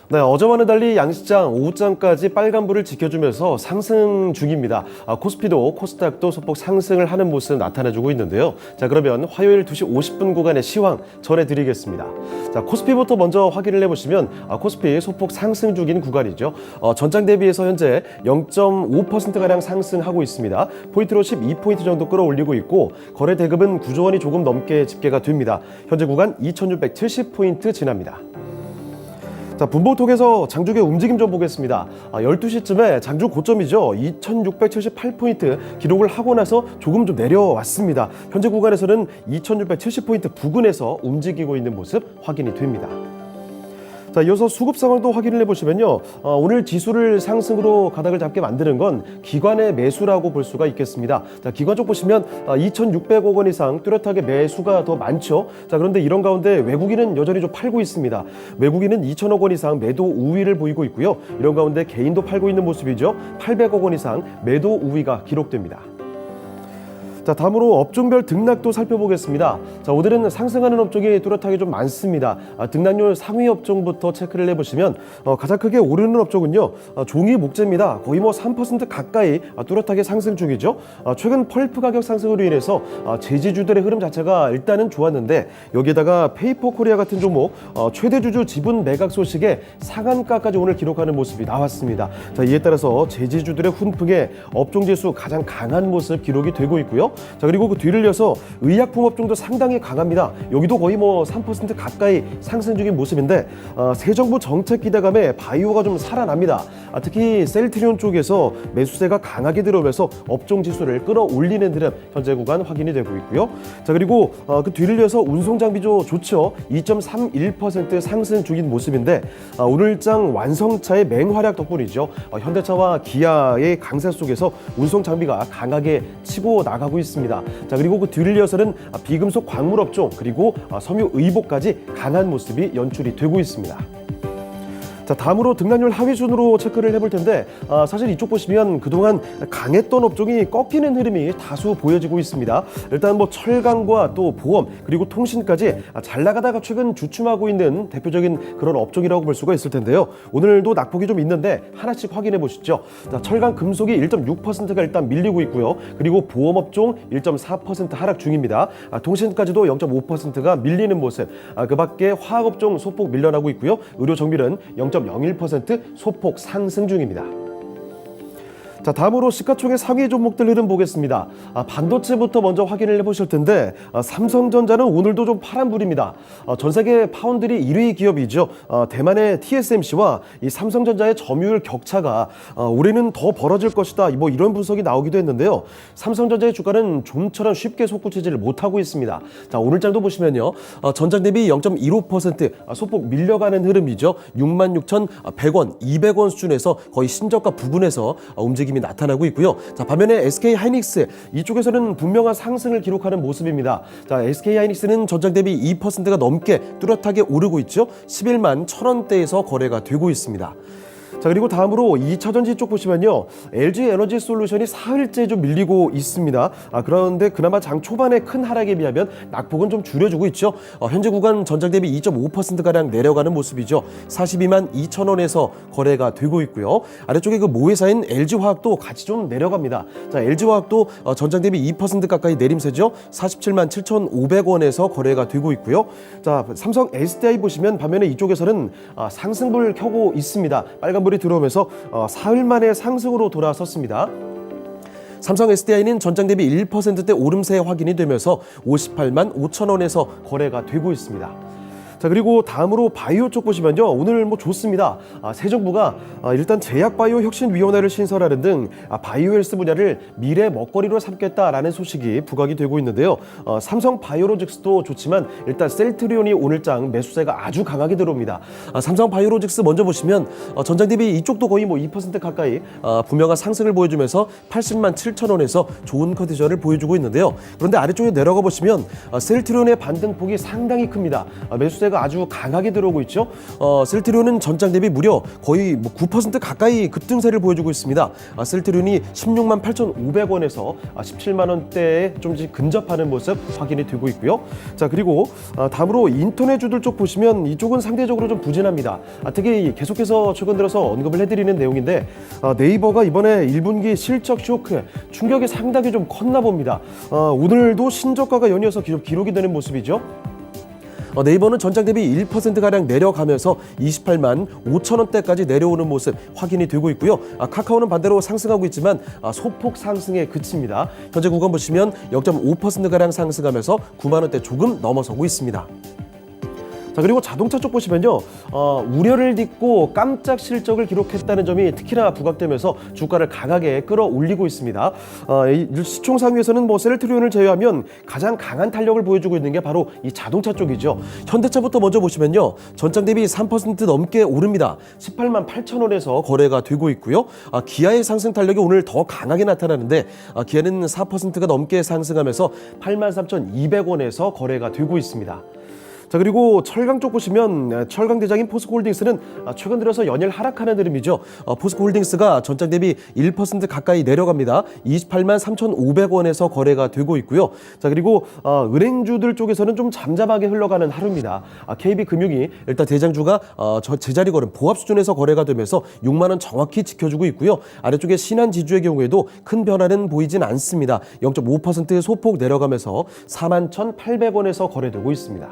네, 어제와는 달리 양시장 오후장까지 빨간불을 지켜주면서 상승 중입니다. 코스피도 코스닥도 소폭 상승을 하는 모습 나타내주고 있는데요. 자, 그러면 화요일 2시 50분 구간의 시황 전해드리겠습니다. 자, 코스피부터 먼저 확인을 해보시면 코스피 소폭 상승 중인 구간이죠. 전장 대비해서 현재 0.5%가량 상승하고 있습니다. 포인트로 12포인트 정도 끌어올리고 있고 거래 대금은 9조 원이 조금 넘게 집계가 됩니다. 현재 구간 2670포인트 지납니다. 자, 분봉통에서 장중의 움직임 좀 보겠습니다. 12시쯤에 장중 고점이죠. 2678포인트 기록을 하고 나서 조금 좀 내려왔습니다. 현재 구간에서는 2670포인트 부근에서 움직이고 있는 모습 확인이 됩니다. 자, 이어서 수급 상황도 확인을 해보시면요. 오늘 지수를 상승으로 가닥을 잡게 만드는 건 기관의 매수라고 볼 수가 있겠습니다. 자, 기관 쪽 보시면 2,600억 원 이상 뚜렷하게 매수가 더 많죠. 자, 그런데 이런 가운데 외국인은 여전히 좀 팔고 있습니다. 외국인은 2,000억 원 이상 매도 우위를 보이고 있고요. 이런 가운데 개인도 팔고 있는 모습이죠. 800억 원 이상 매도 우위가 기록됩니다. 자, 다음으로 업종별 등락도 살펴보겠습니다. 자, 오늘은 상승하는 업종이 뚜렷하게 좀 많습니다. 등락률 상위 업종부터 체크를 해보시면 가장 크게 오르는 업종은요. 종이 목재입니다. 거의 3% 가까이 뚜렷하게 상승 중이죠. 최근 펄프 가격 상승으로 인해서 제지주들의 흐름 자체가 일단은 좋았는데 여기에다가 페이퍼 코리아 같은 종목 최대 주주 지분 매각 소식에 상한가까지 오늘 기록하는 모습이 나왔습니다. 자, 이에 따라서 제지주들의 훈풍에 업종지수 가장 강한 모습 기록이 되고 있고요. 자, 그리고 그 뒤를 이어서 의약품 업종도 상당히 강합니다. 여기도 거의 3% 가까이 상승 중인 모습인데 새 정부 정책 기대감에 바이오가 좀 살아납니다. 특히 셀트리온 쪽에서 매수세가 강하게 들어오면서 업종 지수를 끌어올리는 흐름 현재 구간 확인이 되고 있고요. 자, 그리고 그 뒤를 이어서 운송 장비도 좋죠. 2.31% 상승 중인 모습인데 오늘장 완성차의 맹활약 덕분이죠. 현대차와 기아의 강세 속에서 운송 장비가 강하게 치고 나가고 있습니다. 자, 그리고 그 뒤를 이어서는 비금속 광물 업종 그리고 섬유 의복까지 강한 모습이 연출이 되고 있습니다. 자, 다음으로 등락률 하위 순으로 체크를 해볼 텐데 사실 이쪽 보시면 그동안 강했던 업종이 꺾이는 흐름이 다수 보여지고 있습니다. 일단 철강과 또 보험 그리고 통신까지 잘 나가다가 최근 주춤하고 있는 대표적인 그런 업종이라고 볼 수가 있을 텐데요. 오늘도 낙폭이 좀 있는데 하나씩 확인해 보시죠. 자, 철강 금속이 1.6%가 일단 밀리고 있고요. 그리고 보험 업종 1.4% 하락 중입니다. 통신까지도 0.5%가 밀리는 모습. 그 밖에 화학 업종 소폭 밀려나고 있고요. 의료 정밀은 0.01% 소폭 상승 중입니다. 자, 다음으로 시가총액 상위 종목들 흐름 보겠습니다. 반도체부터 먼저 확인을 해보실 텐데 삼성전자는 오늘도 좀 파란불입니다. 전 세계 파운드리 1위 기업이죠. 대만의 TSMC와 이 삼성전자의 점유율 격차가 올해는 더 벌어질 것이다. 이런 분석이 나오기도 했는데요. 삼성전자의 주가는 좀처럼 쉽게 솟구치지를 못하고 있습니다. 자, 오늘장도 보시면요. 전장 대비 0.15% 소폭 밀려가는 흐름이죠. 66,100원, 200원 수준에서 거의 신저가 부근에서 움직임이 나타나고 있고요. 자, 반면에 SK 하이닉스 이쪽에서는 분명한 상승을 기록하는 모습입니다. 자, SK 하이닉스는 전장 대비 2%가 넘게 뚜렷하게 오르고 있죠. 11만 1,000원대에서 거래가 되고 있습니다. 자, 그리고 다음으로 2차전지 쪽 보시면요. LG 에너지 솔루션이 4일째 좀 밀리고 있습니다. 그런데 그나마 장 초반에 큰 하락에 비하면 낙폭은 좀 줄여주고 있죠. 현재 구간 전장 대비 2.5%가량 내려가는 모습이죠. 42만 2,000원에서 거래가 되고 있고요. 아래쪽에 그 모회사인 LG화학도 같이 좀 내려갑니다. 자, LG화학도 전장 대비 2% 가까이 내림세죠. 47만 7,500원에서 거래가 되고 있고요. 자, 삼성 SDI 보시면 반면에 이쪽에서는 상승불 켜고 있습니다. 빨간불이 들어오면서 사흘 만에 상승으로 돌아섰습니다. 삼성 SDI는 전장 대비 1%대 오름세 확인이 되면서 58만 5,000원에서 거래가 되고 있습니다. 자, 그리고 다음으로 바이오 쪽 보시면요. 오늘 좋습니다. 새 정부가 일단 제약바이오혁신위원회를 신설하는 등 바이오헬스 분야를 미래 먹거리로 삼겠다라는 소식이 부각이 되고 있는데요. 삼성 바이오로직스도 좋지만 일단 셀트리온이 오늘장 매수세가 아주 강하게 들어옵니다. 삼성 바이오로직스 먼저 보시면 전장 대비 이쪽도 거의 2% 가까이 분명한 상승을 보여주면서 80만 7,000원에서 좋은 컨디션을 보여주고 있는데요. 그런데 아래쪽에 내려가 보시면 셀트리온의 반등폭이 상당히 큽니다. 매수세가 매수세가 아주 강하게 들어오고 있죠. 셀트리온은 전장 대비 무려 거의 9% 가까이 급등세를 보여주고 있습니다. 셀트리온이 16만 8,500원에서 17만 원대에 좀씩 근접하는 모습 확인이 되고 있고요. 자, 그리고 다음으로 인터넷주들 쪽 보시면 이쪽은 상대적으로 좀 부진합니다. 특히 계속해서 최근 들어서 언급을 해드리는 내용인데 네이버가 이번에 1분기 실적 쇼크 충격이 상당히 좀 컸나 봅니다. 오늘도 신저가가 연이어서 기록이 되는 모습이죠. 네이버는 전장 대비 1%가량 내려가면서 28만 5천 원대까지 내려오는 모습 확인이 되고 있고요. 카카오는 반대로 상승하고 있지만 소폭 상승에 그칩니다. 현재 구간 보시면 0.5%가량 상승하면서 9만 원대 조금 넘어서고 있습니다. 자, 그리고 자동차 쪽 보시면요, 우려를 딛고 깜짝 실적을 기록했다는 점이 특히나 부각되면서 주가를 강하게 끌어올리고 있습니다. 시총 상위에서는 셀트리온을 제외하면 가장 강한 탄력을 보여주고 있는 게 바로 이 자동차 쪽이죠. 현대차부터 먼저 보시면요, 전장 대비 3% 넘게 오릅니다. 18만 8천 원에서 거래가 되고 있고요. 기아의 상승 탄력이 오늘 더 강하게 나타나는데 기아는 4%가 넘게 상승하면서 8만 3,200원에서 거래가 되고 있습니다. 자, 그리고 철강 쪽 보시면 철강 대장인 포스코홀딩스는 최근 들어서 연일 하락하는 흐름이죠. 포스코홀딩스가 전장 대비 1% 가까이 내려갑니다. 28만 3,500원에서 거래가 되고 있고요. 자, 그리고 은행주들 쪽에서는 좀 잠잠하게 흘러가는 하루입니다. KB금융이 일단 대장주가 제자리 걸음 보합 수준에서 거래가 되면서 6만 원 정확히 지켜주고 있고요. 아래쪽에 신한지주의 경우에도 큰 변화는 보이진 않습니다. 0.5% 소폭 내려가면서 4만 1,800원에서 거래되고 있습니다.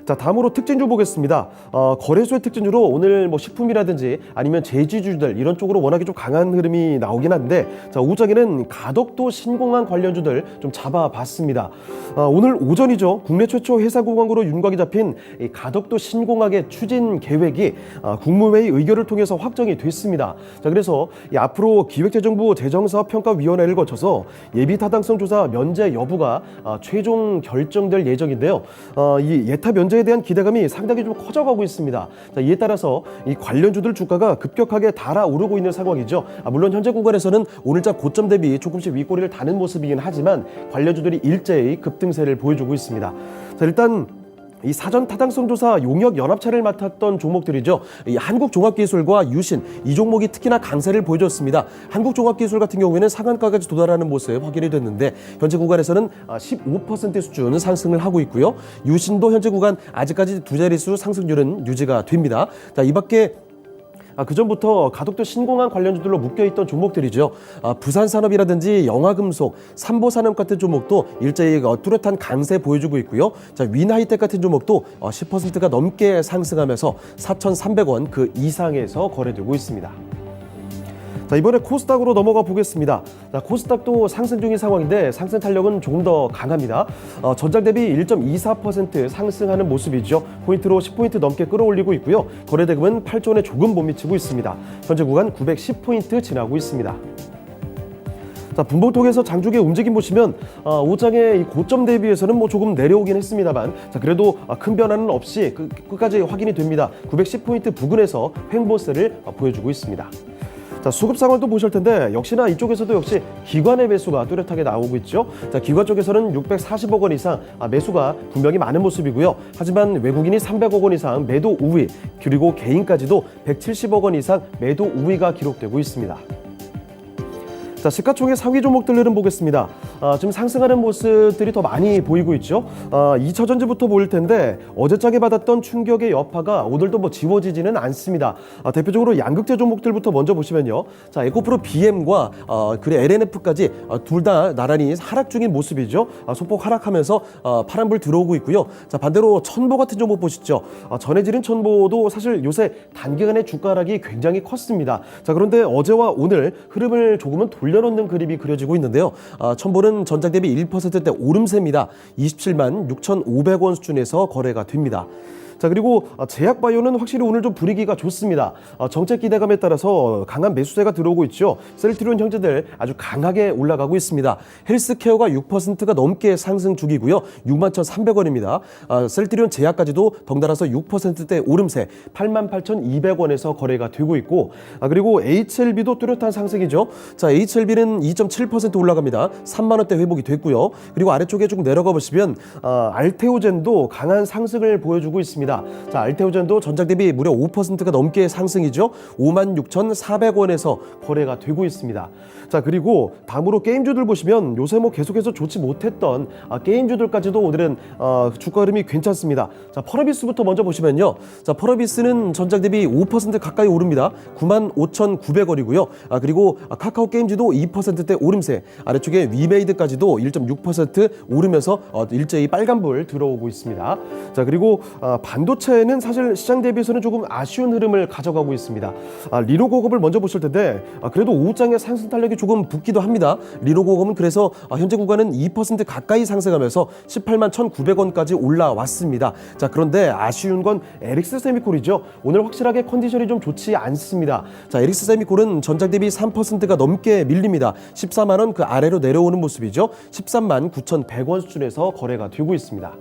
자, 다음으로 특징주 보겠습니다. 거래소의 특징주로 오늘 식품이라든지 아니면 제지주들 이런 쪽으로 워낙에 좀 강한 흐름이 나오긴 한데, 자, 오후장에는 가덕도 신공항 관련주들 좀 잡아봤습니다. 오늘 오전이죠. 국내 최초 회사공항으로 윤곽이 잡힌 이 가덕도 신공항의 추진 계획이 국무회의 의결을 통해서 확정이 됐습니다. 자, 그래서 앞으로 기획재정부 재정사업평가위원회를 거쳐서 예비타당성 조사 면제 여부가 최종 결정될 예정인데요. 이 예타 면제에 대한 기대감이 상당히 좀 커져가고 있습니다. 자, 이에 따라서 이 관련주들 주가가 급격하게 달아오르고 있는 상황이죠. 물론 현재 구간에서는 오늘자 고점 대비 조금씩 윗꼬리를 다는 모습이긴 하지만 관련주들이 일제히 급등세를 보여주고 있습니다. 자, 일단 이 사전 타당성 조사 용역 연합차를 맡았던 종목들이죠. 이 한국종합기술과 유신 이 종목이 특히나 강세를 보여줬습니다. 한국종합기술 같은 경우에는 상한가까지 도달하는 모습 확인이 됐는데 현재 구간에서는 15% 수준 상승을 하고 있고요. 유신도 현재 구간 아직까지 두 자릿수 상승률은 유지가 됩니다. 자, 이 밖에 그전부터 가덕도 신공항 관련주들로 묶여있던 종목들이죠. 부산산업이라든지 영화금속, 삼보산업 같은 종목도 일제히 뚜렷한 강세 보여주고 있고요. 자, 윈하이텍 같은 종목도 10%가 넘게 상승하면서 4,300원 그 이상에서 거래되고 있습니다. 자, 이번에 코스닥으로 넘어가 보겠습니다. 자, 코스닥도 상승 중인 상황인데 상승 탄력은 조금 더 강합니다. 전장 대비 1.24% 상승하는 모습이죠. 포인트로 10포인트 넘게 끌어올리고 있고요. 거래대금은 8조 원에 조금 못 미치고 있습니다. 현재 구간 910포인트 지나고 있습니다. 자, 분봉통에서 장중의 움직임 보시면 오장의 이 고점 대비해서는 조금 내려오긴 했습니다만, 자, 그래도 큰 변화는 없이 끝까지 확인이 됩니다. 910포인트 부근에서 횡보세를 보여주고 있습니다. 자, 수급 상황도 보실 텐데 역시나 이쪽에서도 역시 기관의 매수가 뚜렷하게 나오고 있죠. 자, 기관 쪽에서는 640억 원 이상 매수가 분명히 많은 모습이고요. 하지만 외국인이 300억 원 이상 매도 우위, 그리고 개인까지도 170억 원 이상 매도 우위가 기록되고 있습니다. 자, 시가총액 상위 종목들을 보겠습니다. 지금 상승하는 모습들이 더 많이 보이고 있죠. 2차 전지부터 보일 텐데 어제장에 받았던 충격의 여파가 오늘도 지워지지는 않습니다. 대표적으로 양극재 종목들부터 먼저 보시면요. 자, 에코프로 BM과 그리고 LNF까지 둘 다 나란히 하락 중인 모습이죠. 소폭 하락하면서 파란불 들어오고 있고요. 자, 반대로 천보 같은 종목 보시죠. 전해지는 천보도 사실 요새 단기간의 주가 하락이 굉장히 컸습니다. 자, 그런데 어제와 오늘 흐름을 조금은 돌려놓는 그림이 그려지고 있는데요. 천보는 전장 대비 1%대 오름세입니다. 27만 6,500원 수준에서 거래가 됩니다. 자, 그리고 제약바이오는 확실히 오늘 좀 분위기가 좋습니다. 정책 기대감에 따라서 강한 매수세가 들어오고 있죠. 셀트리온 형제들 아주 강하게 올라가고 있습니다. 헬스케어가 6%가 넘게 상승 중이고요. 61,300원입니다. 셀트리온 제약까지도 덩달아서 6%대 오름세 88,200원에서 거래가 되고 있고, 그리고 HLB도 뚜렷한 상승이죠. 자, HLB는 2.7% 올라갑니다. 3만 원대 회복이 됐고요. 그리고 아래쪽에 좀 내려가 보시면 알테오젠도 강한 상승을 보여주고 있습니다. 자, 알테오젠도 전작 대비 무려 5%가 넘게 상승이죠. 56,400원에서 거래가 되고 있습니다. 자, 그리고 다음으로 게임주들 보시면 요새 뭐 계속해서 좋지 못했던 게임주들까지도 오늘은 주가 흐름이 괜찮습니다. 자, 펄어비스부터 먼저 보시면요. 자, 펄어비스는 전작 대비 5% 가까이 오릅니다. 95,900원이고요. 그리고 카카오 게임즈도 2%대 오름세, 아래쪽에 위메이드까지도 1.6% 오르면서 일제히 빨간불 들어오고 있습니다. 자, 그리고 반도체는 사실 시장 대비해서는 조금 아쉬운 흐름을 가져가고 있습니다. 리노고급을 먼저 보실 텐데 그래도 오후장에 상승 탄력이 조금 붙기도 합니다. 리노고급은 그래서 현재 구간은 2% 가까이 상승하면서 181,900원까지 올라왔습니다. 자, 그런데 아쉬운 건 에릭스 세미콜이죠. 오늘 확실하게 컨디션이 좀 좋지 않습니다. 자, 에릭스 세미콜은 전작 대비 3%가 넘게 밀립니다. 14만 원 그 아래로 내려오는 모습이죠. 13만 9,100원 수준에서 거래가 되고 있습니다.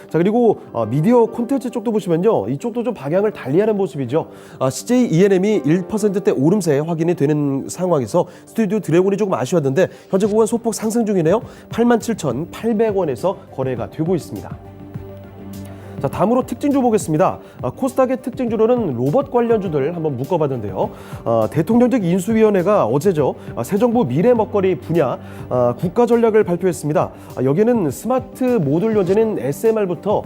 자, 그리고 미디어 콘텐츠 쪽도 보시면요. 이쪽도 좀 방향을 달리하는 모습이죠. CJ ENM이 1%대 오름세 확인이 되는 상황에서 스튜디오 드래곤이 조금 아쉬웠는데 현재 구간 소폭 상승 중이네요. 87,800원에서 거래가 되고 있습니다. 자, 다음으로 특징주 보겠습니다. 코스닥의 특징주로는 로봇 관련주들 한번 묶어봤는데요. 대통령직 인수위원회가 어제죠. 새 정부 미래 먹거리 분야 국가 전략을 발표했습니다. 여기는 스마트 모듈 연재는 SMR부터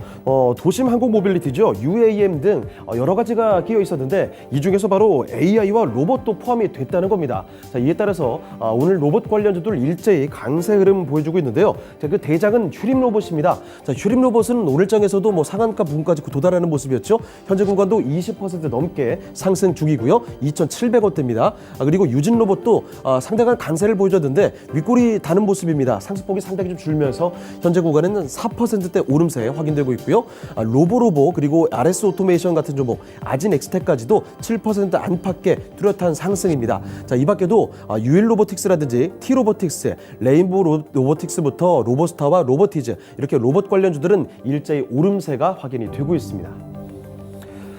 도심 항공 모빌리티죠. UAM 등 여러 가지가 끼어 있었는데 이 중에서 바로 AI와 로봇도 포함이 됐다는 겁니다. 자, 이에 따라서 오늘 로봇 관련주들 일제히 강세 흐름 보여주고 있는데요. 자, 그 대장은 휴림 로봇입니다. 자, 휴림 로봇은 오늘장에서도 뭐 상한가 부분까지 도달하는 모습이었죠. 현재 구간도 20% 넘게 상승 중이고요. 2,700원대입니다. 그리고 유진 로봇도 상당한 강세를 보여줬는데 윗골이 다는 모습입니다. 상승폭이 상당히 좀 줄면서 현재 구간에는 4%대 오름세 확인되고 있고요. 로보로보 그리고 RS 오토메이션 같은 종목 아진 엑스텍까지도 7% 안팎의 뚜렷한 상승입니다. 자, 이 밖에도 유일 로보틱스라든지 T 로보틱스, 레인보우 로보틱스부터 로보스타와 로보티즈 이렇게 로봇 관련주들은 일제히 오름세가 확인이 되고 있습니다.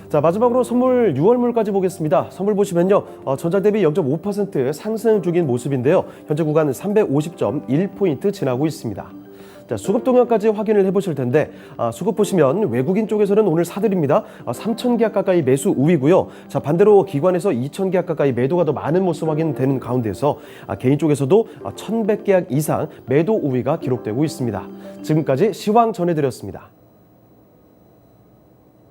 자, 마지막으로 선물 6월물까지 보겠습니다. 선물 보시면요. 전작 대비 0.5% 상승 중인 모습인데요. 현재 구간은 350.1포인트 지나고 있습니다. 자, 수급 동향까지 확인을 해보실 텐데 수급 보시면 외국인 쪽에서는 오늘 사들입니다. 3,000계약 가까이 매수 우위고요. 자, 반대로 기관에서 2,000계약 가까이 매도가 더 많은 모습 확인되는 가운데서 개인 쪽에서도 1,100계약 이상 매도 우위가 기록되고 있습니다. 지금까지 시황 전해드렸습니다.